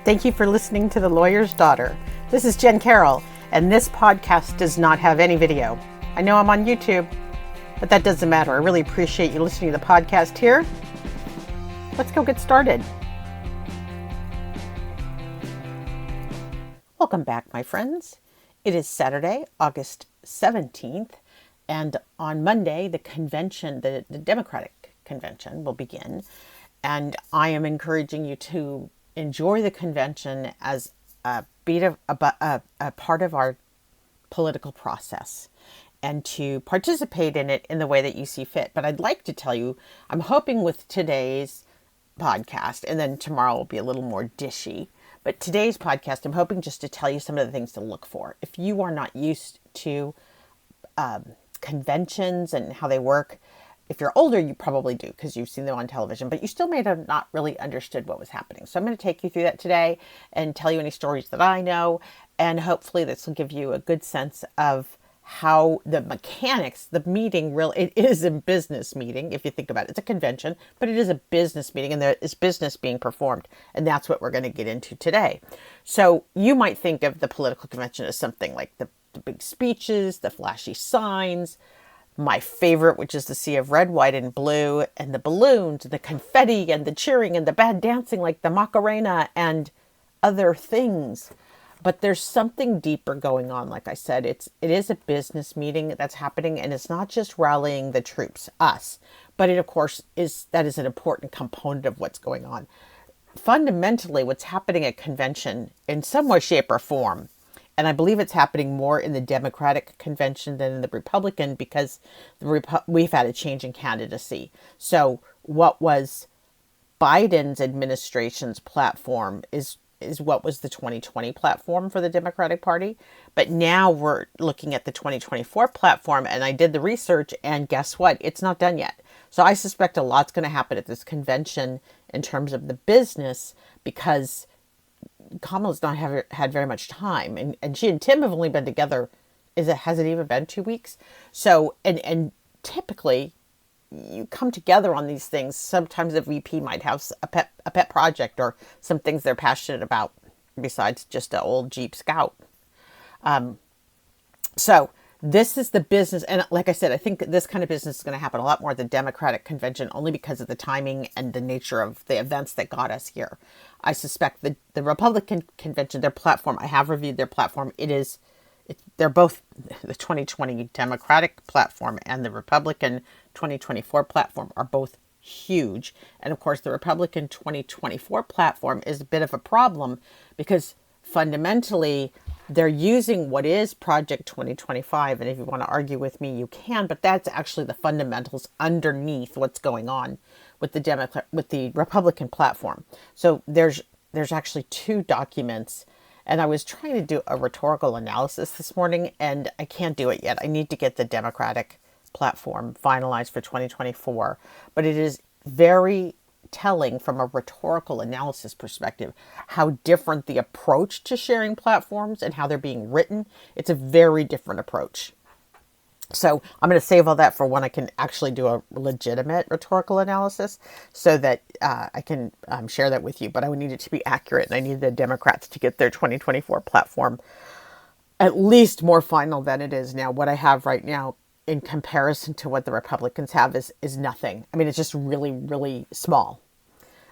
Thank you for listening to The Lawyer's Daughter. This is Jen Carroll, and this podcast does not have any video. I know I'm on YouTube, but that doesn't matter. I really appreciate you listening to the podcast here. Let's go get started. Welcome back, my friends. It is Saturday, August 17th, and on Monday, the convention, the Democratic convention will begin, and I am encouraging you to enjoy the convention as a part of our political process and to participate in it in the way that you see fit. But I'd like to tell you, I'm hoping with today's podcast, and then tomorrow will be a little more dishy, but today's podcast, I'm hoping just to tell you some of the things to look for. If you are not used to conventions and how they work, if you're older, you probably do because you've seen them on television, but you still may have not really understood what was happening. So I'm going to take you through that today and tell you any stories that I know. And hopefully this will give you a good sense of how the mechanics, the meeting it is a business meeting. If you think about it, it's a convention, but it is a business meeting and there is business being performed. And that's what we're going to get into today. So you might think of the political convention as something like the big speeches, the flashy signs, my favorite, which is the sea of red, white, and blue, and the balloons, the confetti, and the cheering, and the bad dancing like the Macarena, and other things. But there's something deeper going on. Like I said, it is a business meeting that's happening, and it's not just rallying the troops, us, but it, of course, is an important component of what's going on. Fundamentally, what's happening at convention, in some way, shape, or form, and I believe it's happening more in the Democratic convention than in the Republican because we've had a change in candidacy. So what was Biden's administration's platform is what was the 2020 platform for the Democratic Party. But now we're looking at the 2024 platform, and I did the research, and guess what? It's not done yet. So I suspect a lot's going to happen at this convention in terms of the business because Kamala's not had very much time, and she and Tim have only been together. Has it even been 2 weeks? So, and typically you come together on these things. Sometimes a VP might have a pet project or some things they're passionate about besides just an old Jeep Scout. So this is the business. And like I said, I think this kind of business is going to happen a lot more at the Democratic convention only because of the timing and the nature of the events that got us here. I suspect the Republican convention, their platform, I have reviewed their platform. They're both the 2020 Democratic platform and the Republican 2024 platform are both huge. And of course, the Republican 2024 platform is a bit of a problem because fundamentally they're using what is Project 2025. And if you want to argue with me, you can, but that's actually the fundamentals underneath what's going on with the Republican platform. So there's actually two documents, and I was trying to do a rhetorical analysis this morning, and I can't do it yet. I need to get the Democratic platform finalized for 2024, but it is very telling from a rhetorical analysis perspective how different the approach to sharing platforms and how they're being written. It's a very different approach. So I'm going to save all that for when I can actually do a legitimate rhetorical analysis so that I can share that with you. But I would need it to be accurate, and I need the Democrats to get their 2024 platform at least more final than it is now. What I have right now in comparison to what the Republicans have is nothing. I mean, it's just really, really small.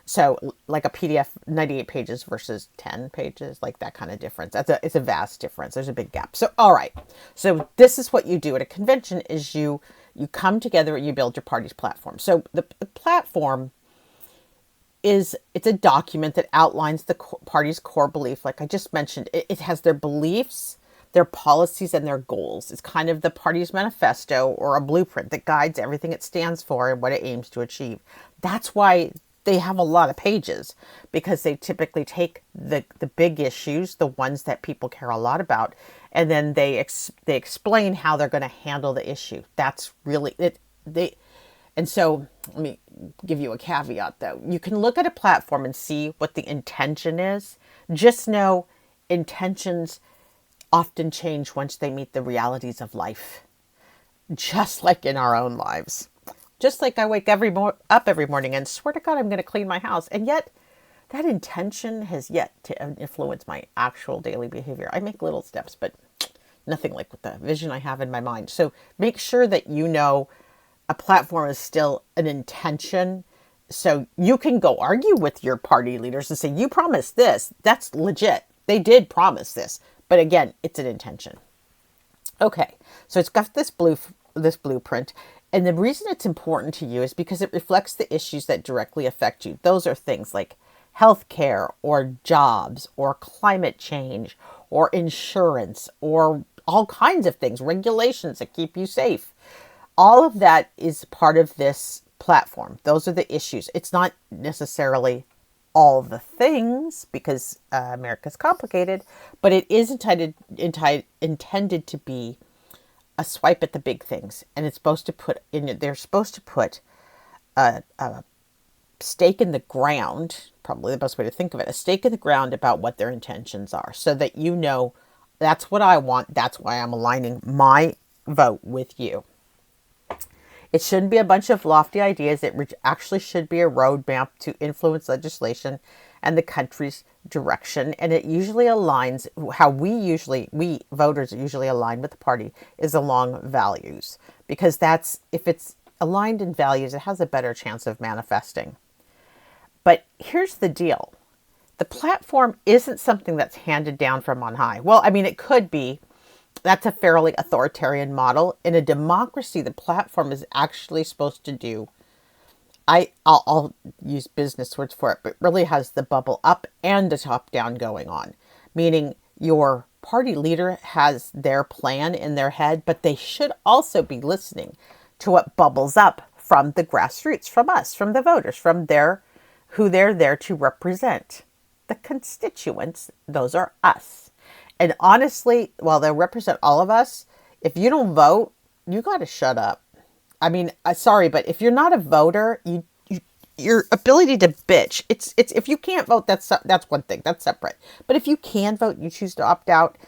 So like a PDF, 98 pages versus 10 pages, like that kind of difference. It's a vast difference. There's a big gap. So, all right. So this is what you do at a convention is you come together and you build your party's platform. So the platform it's a document that outlines the party's core belief. Like I just mentioned, it has their beliefs, their policies, and their goals. It's kind of the party's manifesto or a blueprint that guides everything it stands for and what it aims to achieve. That's why they have a lot of pages, because they typically take the big issues, the ones that people care a lot about, and then they explain how they're going to handle the issue. That's really it. And so let me give you a caveat though. You can look at a platform and see what the intention is. Just know intentions often change once they meet the realities of life, just like in our own lives. Just like I wake up every morning and swear to God I'm going to clean my house, and yet that intention has yet to influence my actual daily behavior. I make little steps, but nothing like with the vision I have in my mind. So make sure that you know a platform is still an intention. So you can go argue with your party leaders and say, you promised this. That's legit. They did promise this. But again, it's an intention. Okay, so it's got this blueprint. And the reason it's important to you is because it reflects the issues that directly affect you. Those are things like healthcare or jobs or climate change or insurance or all kinds of things, regulations that keep you safe. All of that is part of this platform. Those are the issues. It's not necessarily all the things because America's complicated, but it is intended to be a swipe at the big things. And it's supposed to put in, they're supposed to put a stake in the ground, probably the best way to think of it, a stake in the ground about what their intentions are so that you know that's what I want. That's why I'm aligning my vote with you. It shouldn't be a bunch of lofty ideas. It actually should be a roadmap to influence legislation and the country's direction. And it usually aligns, how we voters usually align with the party is along values. Because if it's aligned in values, it has a better chance of manifesting. But here's the deal. The platform isn't something that's handed down from on high. Well, I mean, it could be. That's a fairly authoritarian model. In a democracy, the platform is actually supposed to do, I'll use business words for it, but really has the bubble up and the top down going on. Meaning your party leader has their plan in their head, but they should also be listening to what bubbles up from the grassroots, from us, from the voters, from who they're there to represent. The constituents, those are us. And honestly, while they represent all of us, if you don't vote, you got to shut up. I mean, sorry, but if you're not a voter, your ability to bitch, it's if you can't vote, that's one thing, that's separate. But if you can vote, you choose to opt out.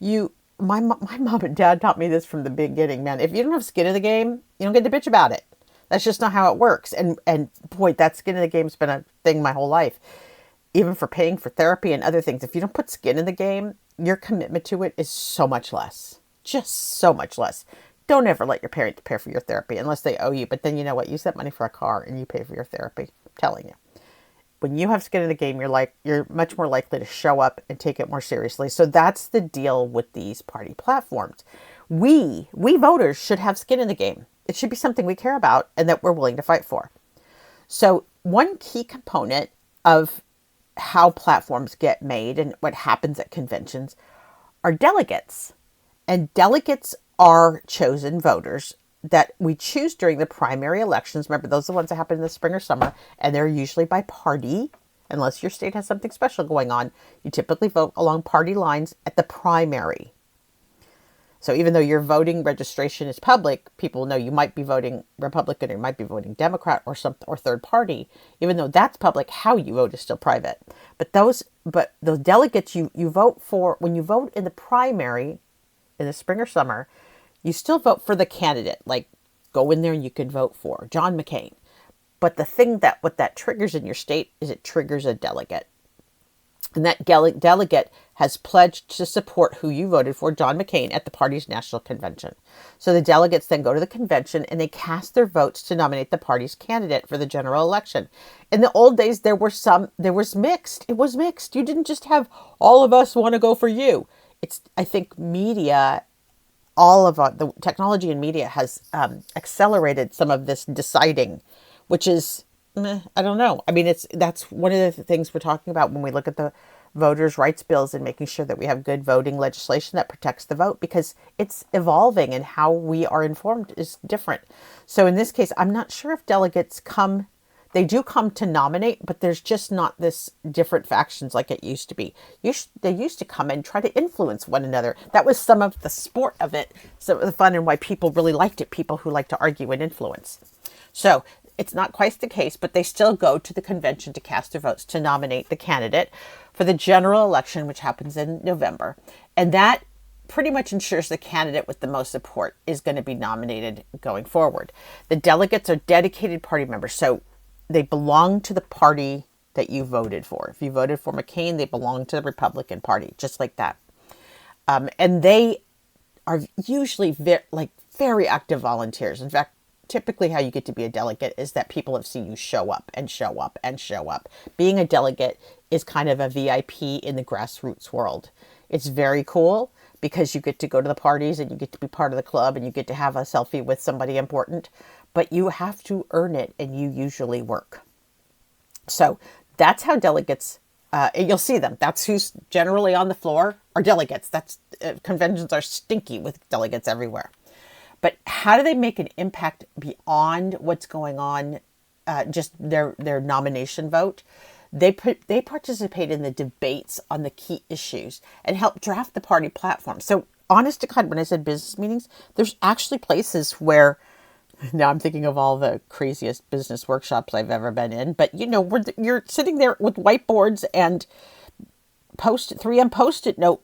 My mom and dad taught me this from the beginning, man. If you don't have skin in the game, you don't get to bitch about it. That's just not how it works. And boy, that skin in the game's been a thing my whole life. Even for paying for therapy and other things. If you don't put skin in the game, your commitment to it is so much less. Just so much less. Don't ever let your parents pay for your therapy unless they owe you. But then you know what? Use that money for a car and you pay for your therapy. I'm telling you. When you have skin in the game, you're much more likely to show up and take it more seriously. So that's the deal with these party platforms. We voters should have skin in the game. It should be something we care about and that we're willing to fight for. So one key component of how platforms get made and what happens at conventions are delegates. And delegates are chosen voters that we choose during the primary elections. Remember, those are the ones that happen in the spring or summer, and they're usually by party. Unless your state has something special going on, you typically vote along party lines at the primary. So even though your voting registration is public, people know you might be voting Republican or you might be voting Democrat or third party. Even though that's public, how you vote is still private. But those delegates you vote for, when you vote in the primary in the spring or summer, you still vote for the candidate. Like, go in there and you can vote for John McCain. But the thing what that triggers in your state is it triggers a delegate. And that delegate has pledged to support who you voted for, John McCain, at the party's national convention. So the delegates then go to the convention and they cast their votes to nominate the party's candidate for the general election. In the old days, there was mixed. It was mixed. You didn't just have all of us want to go for you. I think media, all of the technology and media has accelerated some of this deciding, which is, I don't know. I mean, that's one of the things we're talking about when we look at the voters' rights bills and making sure that we have good voting legislation that protects the vote, because it's evolving and how we are informed is different. So in this case, I'm not sure if delegates they do come to nominate, but there's just not this different factions like it used to be. They used to come and try to influence one another. That was some of the sport of it, some of the fun and why people really liked it, people who like to argue and influence. So it's not quite the case, but they still go to the convention to cast their votes to nominate the candidate for the general election, which happens in November. And that pretty much ensures the candidate with the most support is going to be nominated going forward. The delegates are dedicated party members, so they belong to the party that you voted for. If you voted for McCain, they belong to the Republican Party, just like that. And they are usually very active volunteers. In fact, typically how you get to be a delegate is that people have seen you show up and show up and show up. Being a delegate is kind of a VIP in the grassroots world. It's very cool because you get to go to the parties and you get to be part of the club and you get to have a selfie with somebody important, but you have to earn it and you usually work. So that's how delegates, you'll see them. That's who's generally on the floor are delegates. Conventions are stinky with delegates everywhere. But how do they make an impact beyond what's going on, just their nomination vote? They participate in the debates on the key issues and help draft the party platform. So honest to God, when I said business meetings, there's actually places where, now I'm thinking of all the craziest business workshops I've ever been in, but where you're sitting there with whiteboards and 3M Post-it note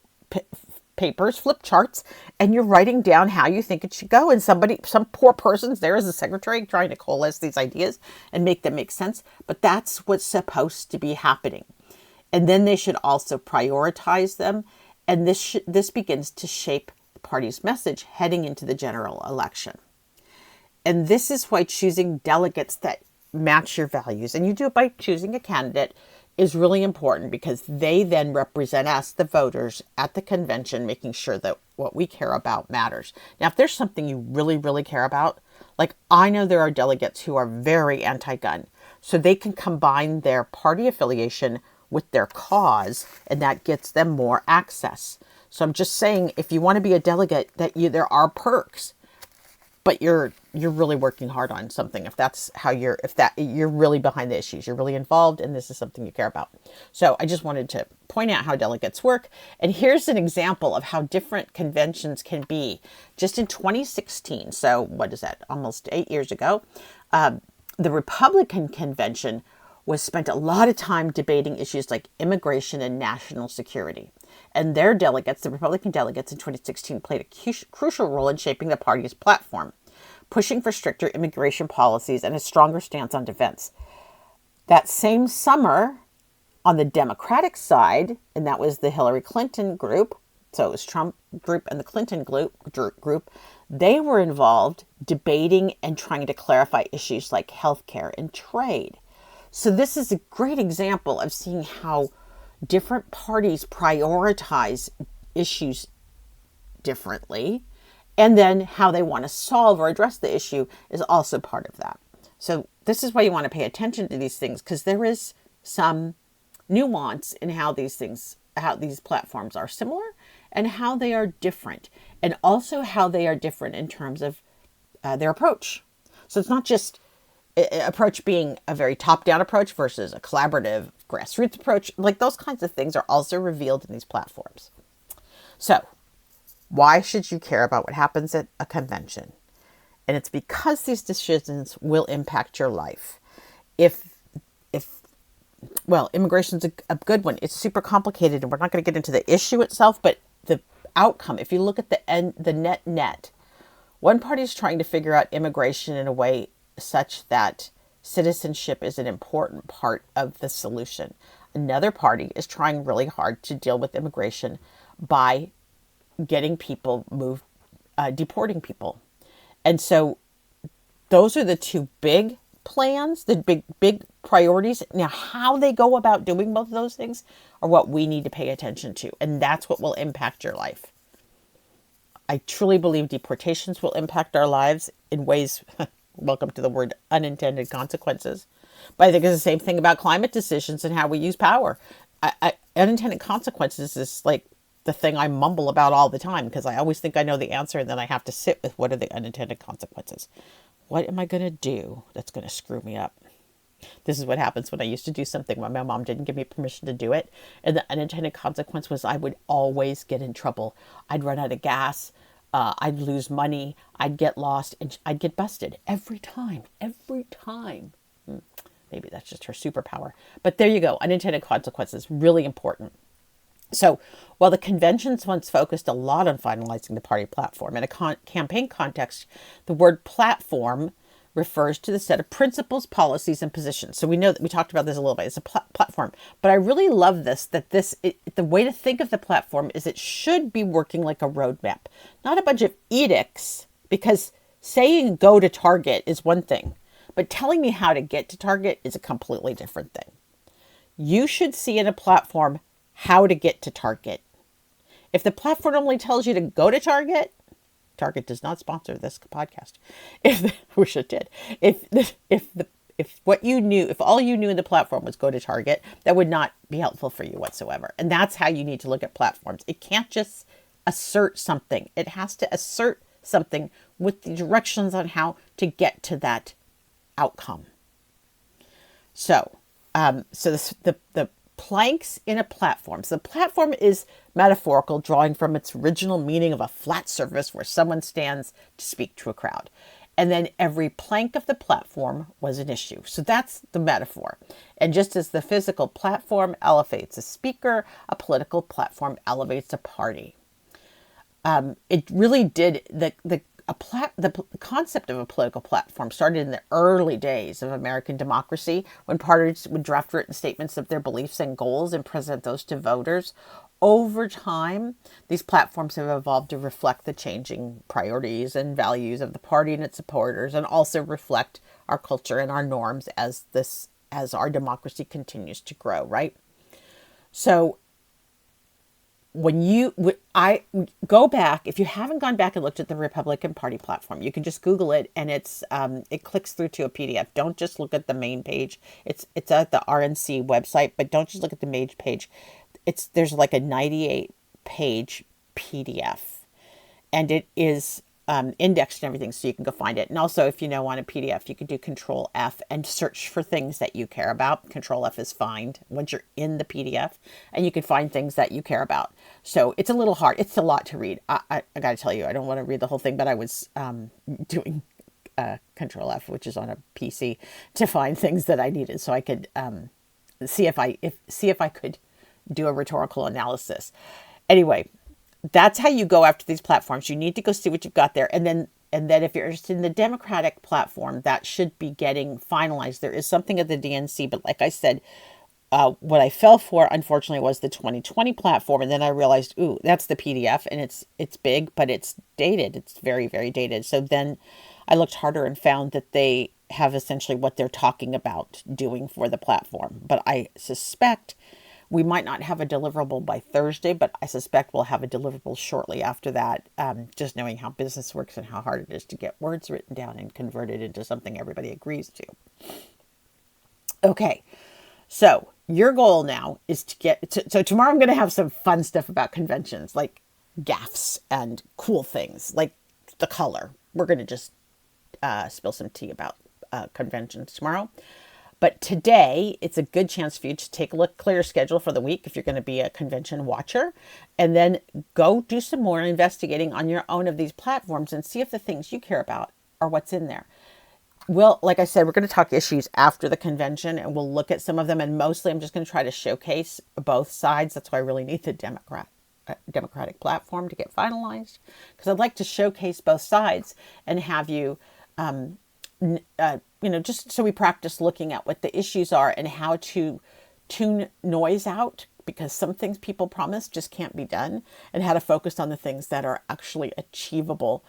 papers, flip charts, and you're writing down how you think it should go. And some poor person's there as a secretary trying to coalesce these ideas and make them make sense. But that's what's supposed to be happening. And then they should also prioritize them. And this begins to shape the party's message heading into the general election. And this is why choosing delegates that match your values, and you do it by choosing a candidate, is really important, because they then represent us, the voters, at the convention, making sure that what we care about matters. Now, if there's something you really, really care about, like I know there are delegates who are very anti-gun, so they can combine their party affiliation with their cause, and that gets them more access. So I'm just saying, if you want to be a delegate, there are perks, but you're really working hard on something. If you're really behind the issues, you're really involved, and this is something you care about. So I just wanted to point out how delegates work. And here's an example of how different conventions can be. Just in 2016, so what is that? Almost 8 years ago, the Republican convention spent a lot of time debating issues like immigration and national security. And their delegates, the Republican delegates in 2016, played a crucial role in shaping the party's platform, pushing for stricter immigration policies and a stronger stance on defense. That same summer, on the Democratic side, and that was the Hillary Clinton group, so it was Trump group and the Clinton group, they were involved debating and trying to clarify issues like healthcare and trade. So this is a great example of seeing how different parties prioritize issues differently, and then how they want to solve or address the issue is also part of that. So this is why you want to pay attention to these things, because there is some nuance in how these platforms are similar and how they are different, and also how they are different in terms of their approach. So it's not just approach being a very top-down approach versus a collaborative grassroots approach. Like, those kinds of things are also revealed in these platforms. So why should you care about what happens at a convention? And it's because these decisions will impact your life. Well, immigration's a good one. It's super complicated, and we're not going to get into the issue itself, but the outcome, if you look at the net, one party is trying to figure out immigration in a way such that citizenship is an important part of the solution. Another party is trying really hard to deal with immigration by getting people moved, deporting people. And so those are the two big plans, the big priorities. Now, how they go about doing both of those things are what we need to pay attention to. And that's what will impact your life. I truly believe deportations will impact our lives in ways, welcome to the word unintended consequences. But I think it's the same thing about climate decisions and how we use power. Unintended consequences is like the thing I mumble about all the time, because I always think I know the answer, and then I have to sit with what are the unintended consequences. What am I going to do that's going to screw me up? This is what happens when I used to do something when my mom didn't give me permission to do it. And the unintended consequence was I would always get in trouble. I'd run out of gas. I'd lose money. I'd get lost, and I'd get busted every time. Maybe that's just her superpower. But there you go. Unintended consequences, really important. So while the conventions once focused a lot on finalizing the party platform, in a campaign context, the word platform refers to the set of principles, policies, and positions. So we know that we talked about this a little bit. It's a platform, but I really love the way to think of the platform is it should be working like a roadmap, not a bunch of edicts, because saying go to Target is one thing, but telling me how to get to Target is a completely different thing. You should see in a platform how to get to Target. If the platform only tells you to go to Target, Target does not sponsor this podcast. Wish it did. If all you knew in the platform was go to Target, that would not be helpful for you whatsoever. And that's how you need to look at platforms. It can't just assert something. It has to assert something with the directions on how to get to that outcome. So the planks in a platform. So the platform is metaphorical, drawing from its original meaning of a flat surface where someone stands to speak to a crowd. And then every plank of the platform was an issue. So that's the metaphor. And just as the physical platform elevates a speaker, a political platform elevates a party. It really did, the concept of a political platform started in the early days of American democracy, when parties would draft written statements of their beliefs and goals and present those to voters. Over time, these platforms have evolved to reflect the changing priorities and values of the party and its supporters, and also reflect our culture and our norms as our democracy continues to grow, right? So I go back, if you haven't gone back and looked at the Republican Party platform, you can just Google it, and it clicks through to a PDF. Don't just look at the main page. It's at the RNC website, but don't just look at the main page. There's like a 98-page PDF, and it is indexed and everything, so you can go find it. And also, if you want a PDF, you can do Control F and search for things that you care about. Control F is find once you're in the PDF, and you can find things that you care about. So it's a little hard. It's a lot to read. I got to tell you, I don't want to read the whole thing, but I was doing Control F, which is on a PC, to find things that I needed, so I could see if I could do a rhetorical analysis. Anyway, that's how you go after these platforms. You need to go see what you've got there. And then if you're interested in the Democratic platform, that should be getting finalized. There is something at the DNC, but like I said, what I fell for, unfortunately, was the 2020 platform. And then I realized, ooh, that's the PDF, and it's big, but it's dated. It's very, very dated. So then I looked harder and found that they have essentially what they're talking about doing for the platform. But I suspect we might not have a deliverable by Thursday, but I suspect we'll have a deliverable shortly after that, just knowing how business works and how hard it is to get words written down and converted into something everybody agrees to. Okay, so your goal now is to get... So tomorrow I'm going to have some fun stuff about conventions, like gaffes and cool things, like the color. We're going to just spill some tea about conventions tomorrow. But today, it's a good chance for you to take a look, clear your schedule for the week if you're going to be a convention watcher, and then go do some more investigating on your own of these platforms and see if the things you care about are what's in there. Well, like I said, we're going to talk issues after the convention, and we'll look at some of them, and mostly I'm just going to try to showcase both sides. That's why I really need the Democratic platform to get finalized, because I'd like to showcase both sides and have you... just so we practice looking at what the issues are and how to tune noise out, because some things people promise just can't be done, and how to focus on the things that are actually achievable,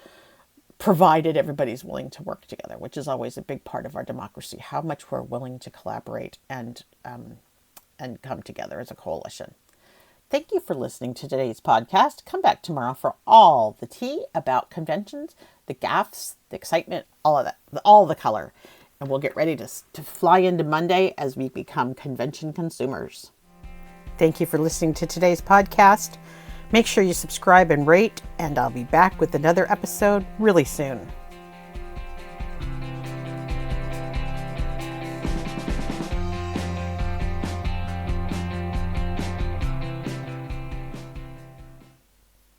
provided everybody's willing to work together, which is always a big part of our democracy, how much we're willing to collaborate and come together as a coalition. Thank you for listening to today's podcast. Come back tomorrow for all the tea about conventions, the gaffes, the excitement, all of that, all the color. And we'll get ready to fly into Monday as we become convention consumers. Thank you for listening to today's podcast. Make sure you subscribe and rate, and I'll be back with another episode really soon.